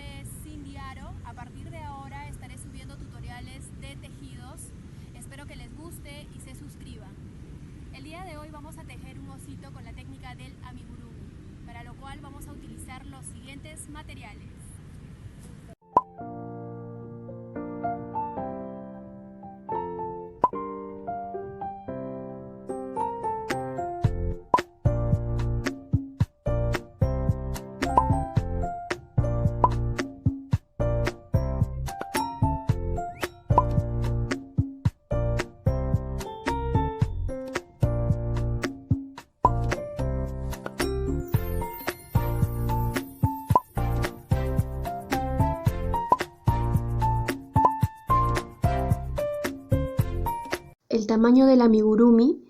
nombre es Cindy Aro. A partir de ahora estaré subiendo tutoriales de tejidos. Espero que les guste y se suscriban. El día de hoy vamos a tejer un osito con la técnica del amigurumi, para lo cual vamos a utilizar los siguientes materiales. El tamaño del amigurumi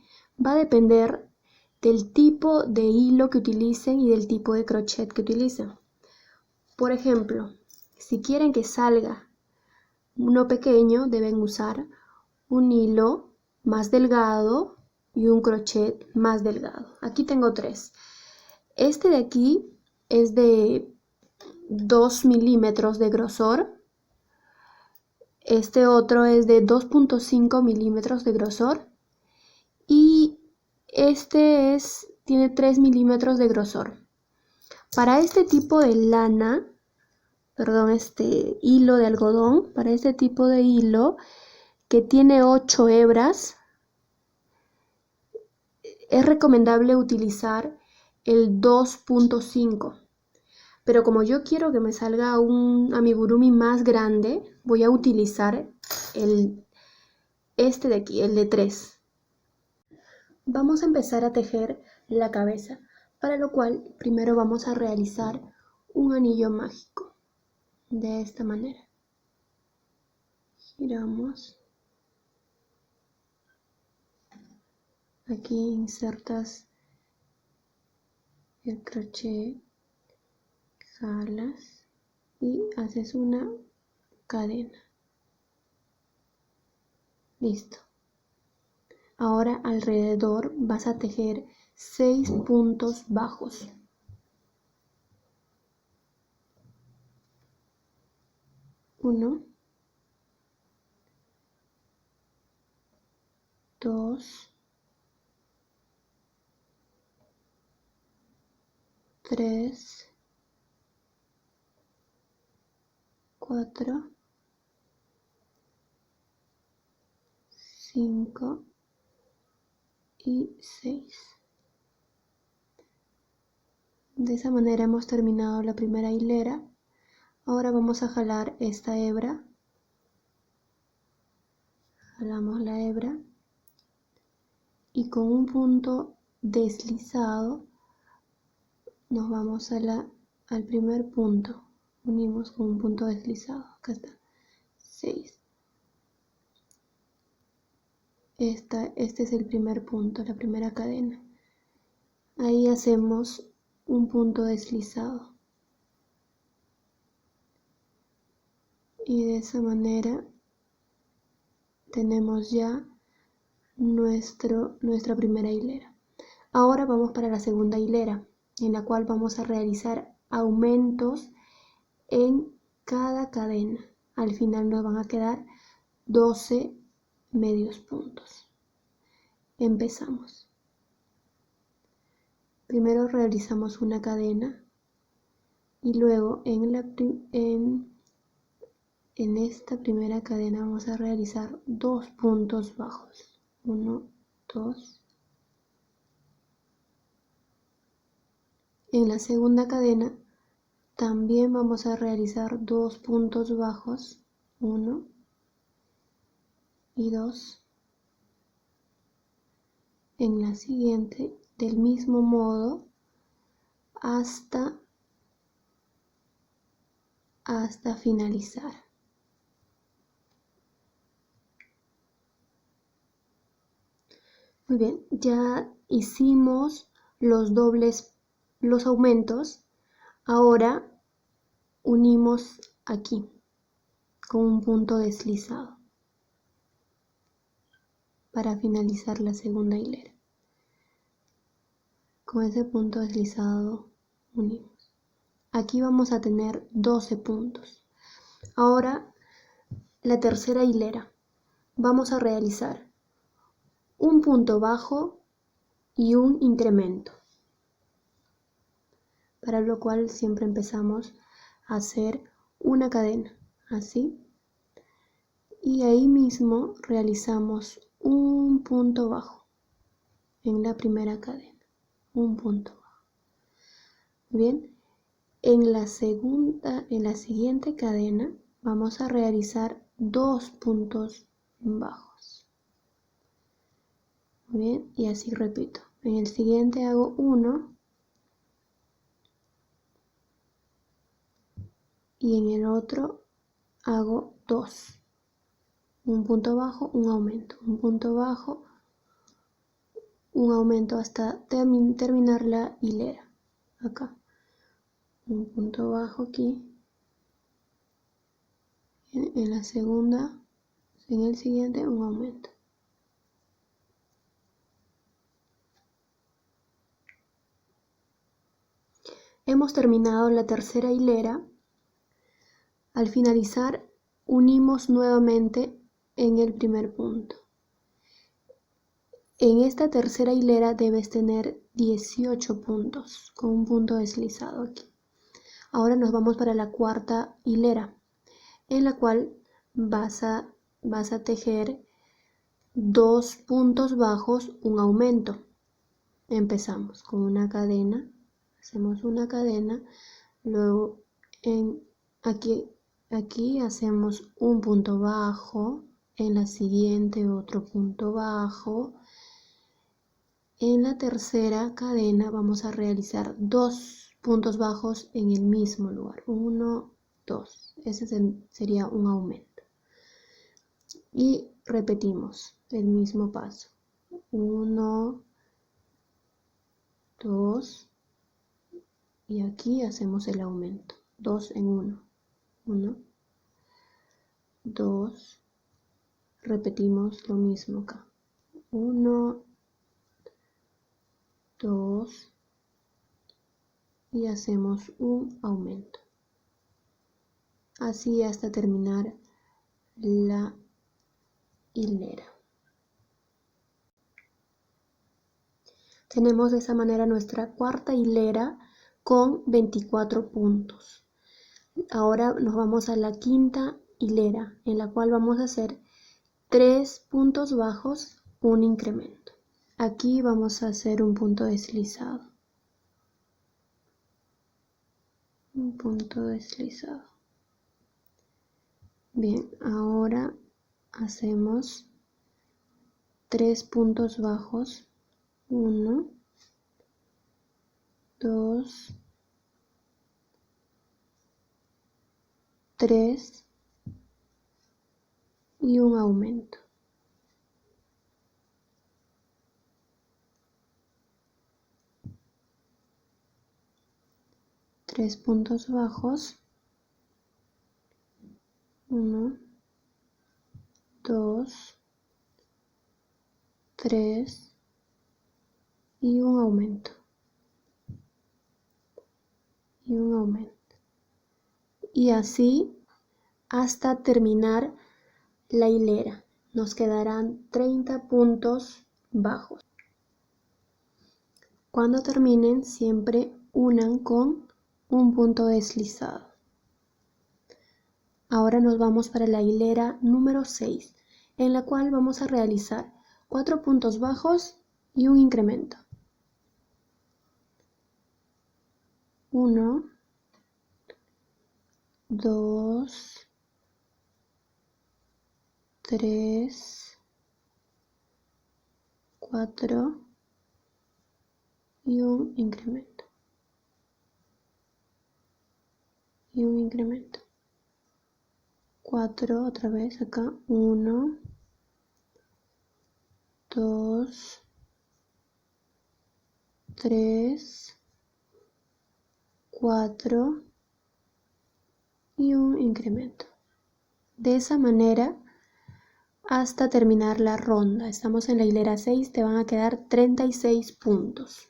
va a depender del tipo de hilo que utilicen y del tipo de crochet que utilicen. Por ejemplo, si quieren que salga uno pequeño, deben usar un hilo más delgado y un crochet más delgado. Aquí tengo 3. Este de aquí es de 2 milímetros de grosor. Este otro es de 2.5 milímetros de grosor y este tiene 3 milímetros de grosor. Para este tipo de lana, este hilo de algodón, para este tipo de hilo que tiene 8 hebras, es recomendable utilizar el 2.5. Pero como yo quiero que me salga un amigurumi más grande, voy a utilizar este de aquí, el de 3. Vamos a empezar a tejer la cabeza, para lo cual primero vamos a realizar un anillo mágico. De esta manera. Giramos. Aquí insertas el crochet, jalas y haces una cadena. Listo. Ahora alrededor vas a tejer 6 puntos bajos. 1, 2, 3, 4, 5 y 6. De esa manera hemos terminado la primera hilera. Ahora vamos a jalar esta hebra. Jalamos la hebra y con un punto deslizado nos vamos al primer punto. Unimos con un punto deslizado. Acá está. 6. Este es el primer punto, la primera cadena. Ahí hacemos un punto deslizado. Y de esa manera tenemos ya nuestra primera hilera. Ahora vamos para la segunda hilera, en la cual vamos a realizar aumentos en cada cadena. Al final nos van a quedar 12 medios puntos. Empezamos. Primero realizamos una cadena y luego en esta primera cadena vamos a realizar 2 puntos bajos. 1, 2. En la segunda cadena también vamos a realizar 2 puntos bajos. 1 y 2. En la siguiente, del mismo modo, hasta finalizar. Muy bien, ya hicimos los aumentos. Ahora unimos aquí con un punto deslizado para finalizar la segunda hilera. Con ese punto deslizado unimos. Aquí vamos a tener 12 puntos. Ahora, la tercera hilera. Vamos a realizar un punto bajo y un incremento. Para lo cual siempre empezamos a hacer una cadena, así. Y ahí mismo realizamos un punto bajo en la primera cadena, un punto bajo. Bien, en la siguiente cadena vamos a realizar 2 puntos bajos. Bien, y así repito. En el siguiente hago 1 y en el otro hago 2. Un punto bajo, un aumento, un punto bajo, un aumento hasta terminar la hilera. Acá, un punto bajo aquí. En la segunda, en el siguiente, un aumento. Hemos terminado la tercera hilera. Al finalizar, unimos nuevamente en el primer punto. En esta tercera hilera debes tener 18 puntos con un punto deslizado aquí. Ahora nos vamos para la cuarta hilera, en la cual vas a tejer 2 puntos bajos, un aumento. Empezamos con una cadena, hacemos una cadena, luego aquí hacemos un punto bajo, en la siguiente otro punto bajo. En la tercera cadena vamos a realizar 2 puntos bajos en el mismo lugar, 1, 2, ese sería un aumento. Y repetimos el mismo paso, 1, 2, y aquí hacemos el aumento, 2 en 1, 1, 2, repetimos lo mismo acá, 1, 2, y hacemos un aumento, así hasta terminar la hilera. Tenemos de esa manera nuestra cuarta hilera con 24 puntos. Ahora nos vamos a la quinta hilera, en la cual vamos a hacer 3 puntos bajos, un incremento. Aquí vamos a hacer un punto deslizado. Un punto deslizado. Bien, ahora hacemos 3 puntos bajos, 1, 2, 3 y un aumento. Tres puntos bajos, 1, 2, 3 y un aumento. Y un aumento. Y así hasta terminar la hilera. Nos quedarán 30 puntos bajos. Cuando terminen, siempre unan con un punto deslizado. Ahora nos vamos para la hilera número 6, en la cual vamos a realizar 4 puntos bajos y un incremento. 1, 2, 3, 4 y un incremento. Y un incremento. 4 otra vez acá. 1, 2, 3, 4 y un incremento. De esa manera hasta terminar la ronda. Estamos en la hilera 6, te van a quedar 36 puntos.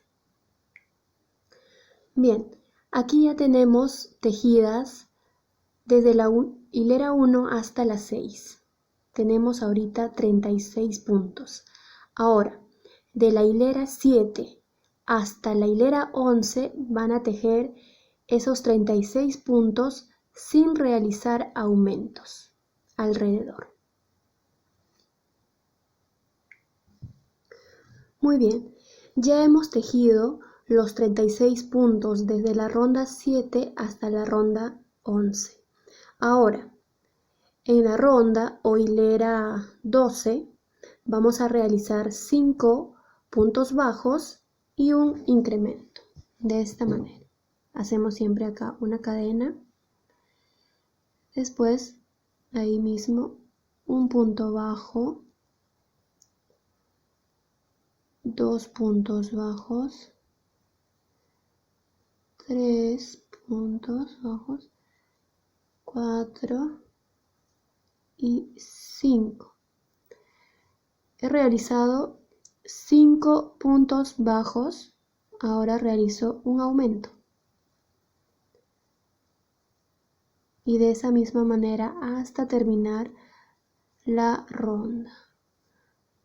Bien, Aquí ya tenemos tejidas desde la hilera 1 hasta la 6. Tenemos ahorita 36 puntos. Ahora, de la hilera 7 hasta la hilera 11 van a tejer esos 36 puntos sin realizar aumentos alrededor. Muy bien, ya hemos tejido los 36 puntos desde la ronda 7 hasta la ronda 11. Ahora, en la ronda o hilera 12 vamos a realizar 5 puntos bajos y un incremento. De esta manera. Hacemos siempre acá una cadena. Después, ahí mismo, un punto bajo. 2 puntos bajos. 3 puntos bajos. 4 y 5. He realizado 5 puntos bajos. Ahora realizo un aumento. Y de esa misma manera hasta terminar la ronda.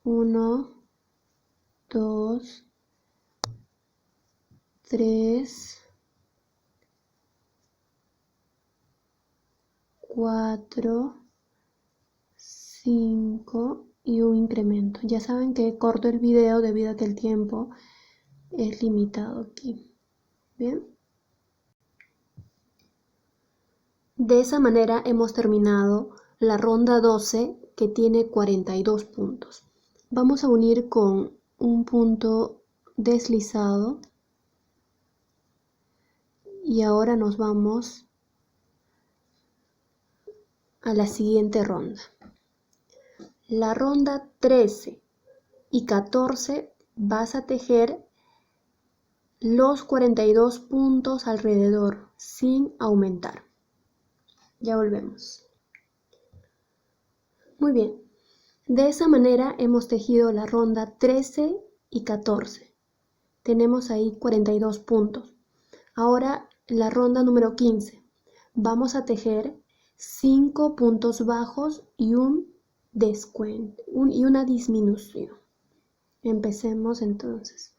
1, 2, 3, 4, 5 y un incremento. Ya saben que corto el video debido a que el tiempo es limitado aquí. Bien. De esa manera hemos terminado la ronda 12 que tiene 42 puntos. Vamos a unir con un punto deslizado y ahora nos vamos a la siguiente ronda. La ronda 13 y 14 vas a tejer los 42 puntos alrededor sin aumentar. Ya volvemos. Muy bien. De esa manera hemos tejido la ronda 13 y 14. Tenemos ahí 42 puntos. Ahora la ronda número 15. Vamos a tejer 5 puntos bajos y un descuento y una disminución. Empecemos entonces.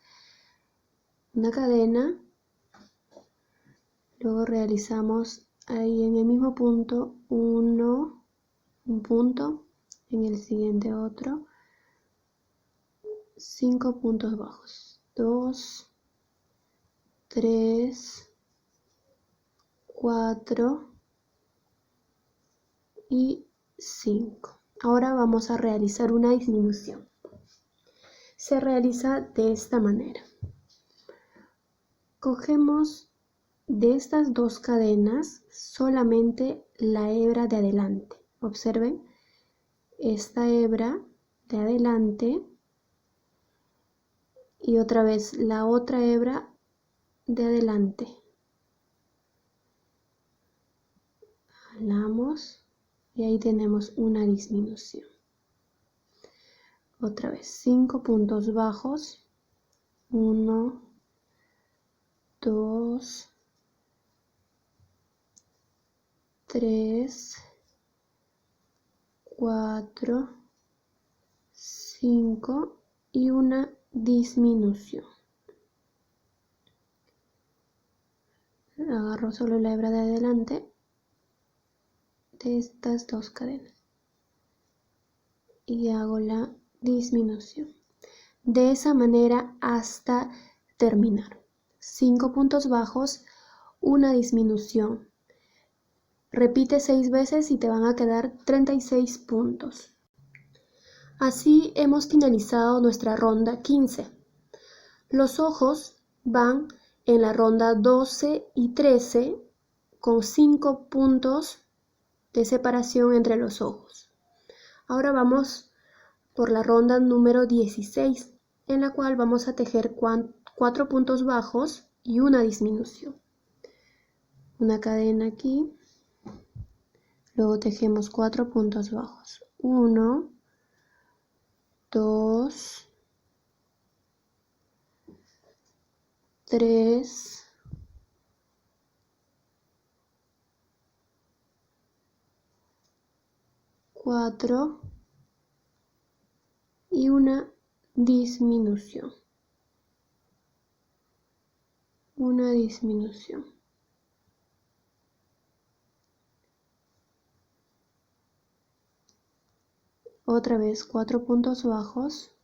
Una cadena. Luego realizamos ahí en el mismo punto un punto, en el siguiente otro, 5 puntos bajos, 2, 3, 4 y 5. Ahora vamos a realizar una disminución. Se realiza de esta manera. Cogemos de estas dos cadenas solamente la hebra de adelante. Observen, esta hebra de adelante y otra vez la otra hebra de adelante. Jalamos y ahí tenemos una disminución. Otra vez 5 puntos bajos. 1, 2, 3, 4, 5 y una disminución. Agarro solo la hebra de adelante de estas dos cadenas y hago la disminución. De esa manera hasta terminar. 5 puntos bajos, una disminución. Repite 6 veces y te van a quedar 36 puntos. Así hemos finalizado nuestra ronda 15. Los ojos van en la ronda 12 y 13 con 5 puntos de separación entre los ojos. Ahora vamos por la ronda número 16, en la cual vamos a tejer 4 puntos bajos y una disminución. Una cadena aquí. Luego tejemos 4 puntos bajos. 1, 2, 3, 4 y una disminución. Una disminución. Otra vez 4 puntos bajos.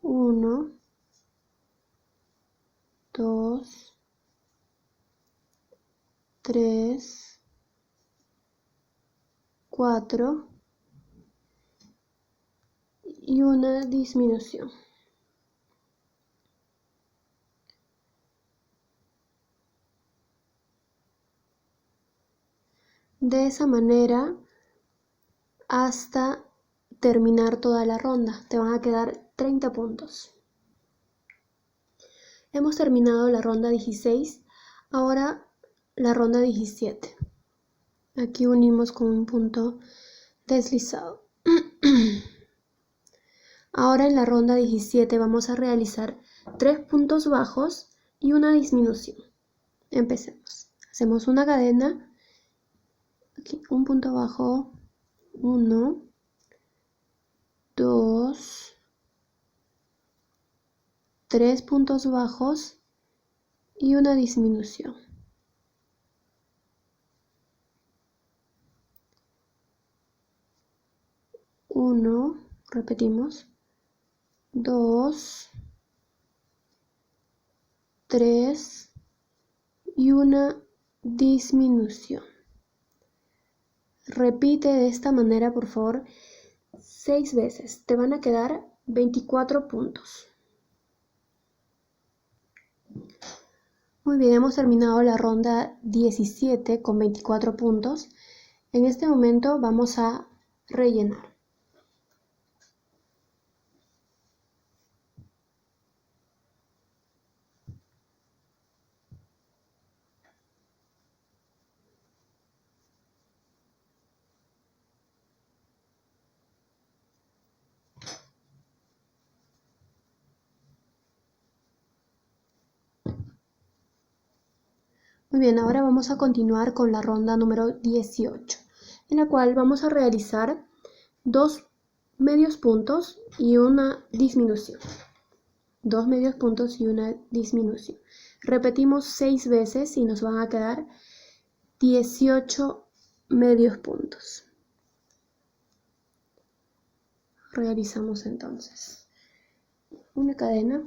1, 2, 3, 4 y una disminución. De esa manera hasta terminar toda la ronda. Te van a quedar 30 puntos. Hemos terminado la ronda 16. Ahora la ronda 17. Aquí unimos con un punto deslizado. Ahora en la ronda 17 vamos a realizar 3 puntos bajos y una disminución. Empecemos. Hacemos una cadena. Aquí un punto bajo. 1, 2, 3 puntos bajos y una disminución. 1, repetimos. 2, 3 y una disminución. Repite de esta manera, por favor, 6 veces. Te van a quedar 24 puntos. Muy bien, hemos terminado la ronda 17 con 24 puntos. En este momento vamos a rellenar. Muy bien, ahora vamos a continuar con la ronda número 18, en la cual vamos a realizar 2 medios puntos y una disminución. 2 medios puntos y una disminución. Repetimos 6 veces y nos van a quedar 18 medios puntos. Realizamos entonces una cadena.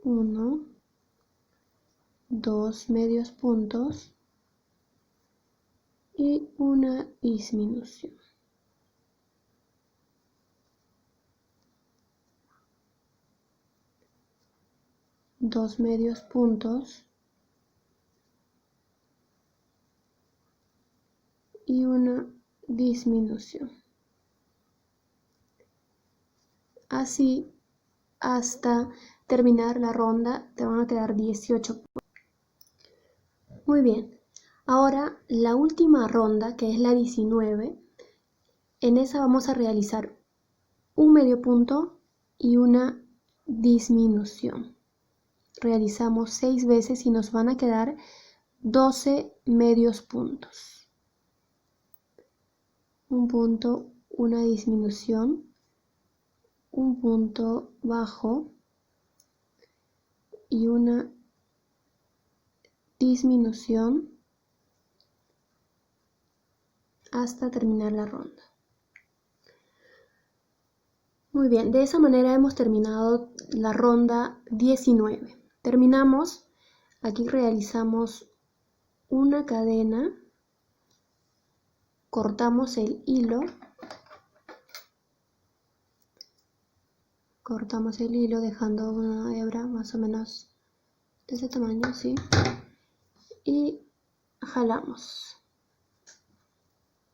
1, 2 medios puntos y una disminución. Dos medios puntos y una disminución. Así hasta terminar la ronda te van a quedar 18 puntos. Muy bien, ahora la última ronda, que es la 19, en esa vamos a realizar un medio punto y una disminución. Realizamos 6 veces y nos van a quedar 12 medios puntos. Un punto, una disminución, un punto bajo y una disminución hasta terminar la ronda. Muy bien, de esa manera hemos terminado la ronda 19. Terminamos, aquí realizamos una cadena, cortamos el hilo, dejando una hebra más o menos de ese tamaño, ¿sí? Y jalamos,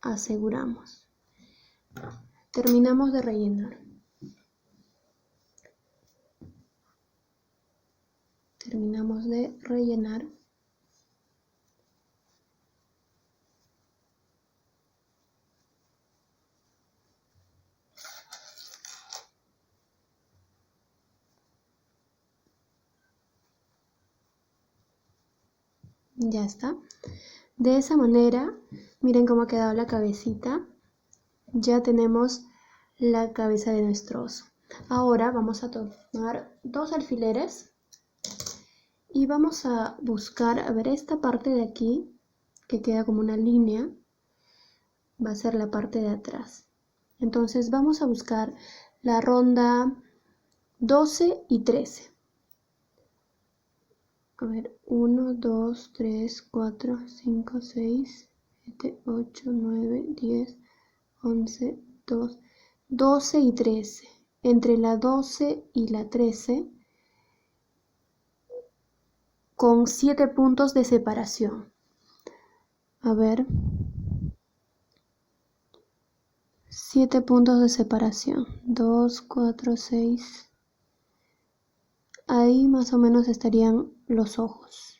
aseguramos. Terminamos de rellenar. Terminamos de rellenar. Ya está. De esa manera, miren cómo ha quedado la cabecita. Ya tenemos la cabeza de nuestro oso. Ahora vamos a tomar 2 alfileres y vamos a buscar, a ver, esta parte de aquí, que queda como una línea, va a ser la parte de atrás. Entonces vamos a buscar la ronda 12 y 13. A ver, 1, 2, 3, 4, 5, 6, 7, 8, 9, 10, 11, 12 y 13. Entre la 12 y la 13, con 7 puntos de separación. A ver, 7 puntos de separación. 2, 4, 6. Ahí más o menos estarían los ojos.